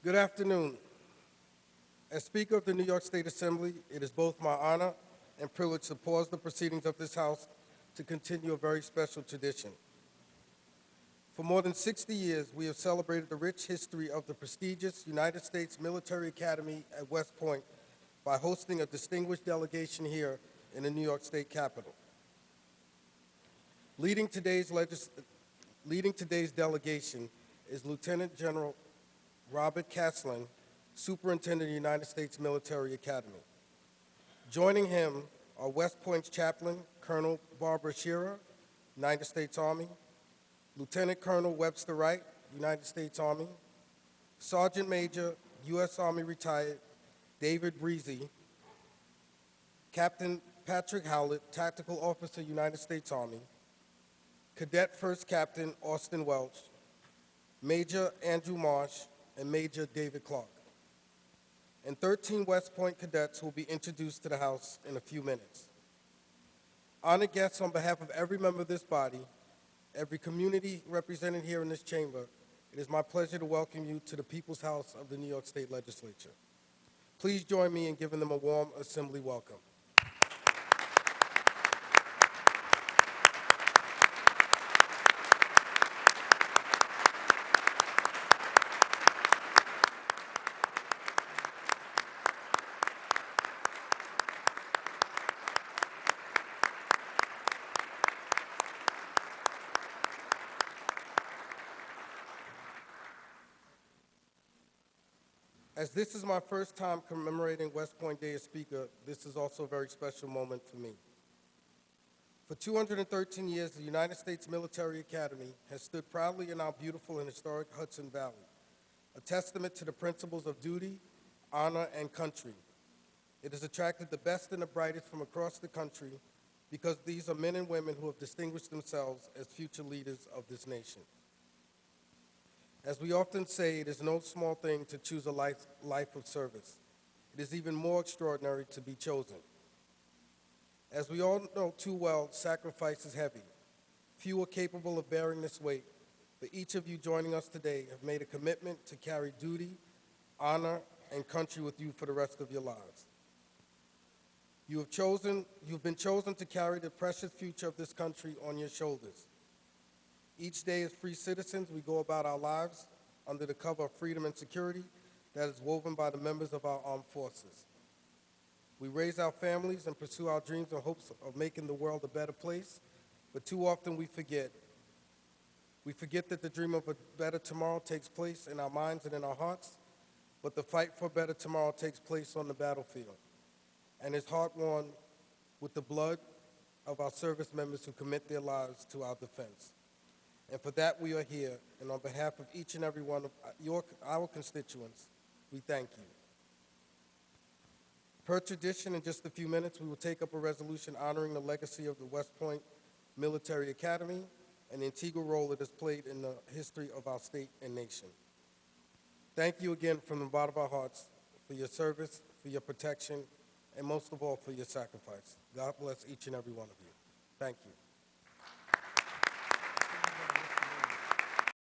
Good afternoon. As Speaker of the New York State Assembly, it is both my honor and privilege to pause the proceedings of this House to continue a very special tradition. For more than 60 years, we have celebrated the rich history of the prestigious United States Military Academy at West Point by hosting a distinguished delegation here in the New York State Capitol. Leading today's delegation is Lieutenant General Robert Caslin, Superintendent of the United States Military Academy. Joining him are West Point's chaplain, Colonel Barbara Shearer, United States Army, Lieutenant Colonel Webster Wright, United States Army, Sergeant Major, U.S. Army retired, David Breezy, Captain Patrick Howlett, Tactical Officer, United States Army, Cadet First Captain Austin Welch, Major Andrew Marsh, and Major David Clark. And 13 West Point cadets will be introduced to the House in a few minutes. Honored guests, on behalf of every member of this body, every community represented here in this chamber, it is my pleasure to welcome you to the People's House of the New York State Legislature. Please join me in giving them a warm assembly welcome. As this is my first time commemorating West Point Day as Speaker, this is also a very special moment for me. For 213 years, the United States Military Academy has stood proudly in our beautiful and historic Hudson Valley, a testament to the principles of duty, honor, and country. It has attracted the best and the brightest from across the country because these are men and women who have distinguished themselves as future leaders of this nation. As we often say, it is no small thing to choose a life of service. It is even more extraordinary to be chosen. As we all know too well, sacrifice is heavy. Few are capable of bearing this weight, but each of you joining us today have made a commitment to carry duty, honor, and country with you for the rest of your lives. You've been chosen to carry the precious future of this country on your shoulders. Each day as free citizens, we go about our lives under the cover of freedom and security that is woven by the members of our armed forces. We raise our families and pursue our dreams and hopes of making the world a better place, but too often we forget. We forget that the dream of a better tomorrow takes place in our minds and in our hearts, but the fight for a better tomorrow takes place on the battlefield and is hard-won with the blood of our service members who commit their lives to our defense. And for that we are here, and on behalf of each and every one of our constituents, we thank you. Per tradition, in just a few minutes, we will take up a resolution honoring the legacy of the West Point Military Academy and the integral role it has played in the history of our state and nation. Thank you again from the bottom of our hearts for your service, for your protection, and most of all, for your sacrifice. God bless each and every one of you. Thank you.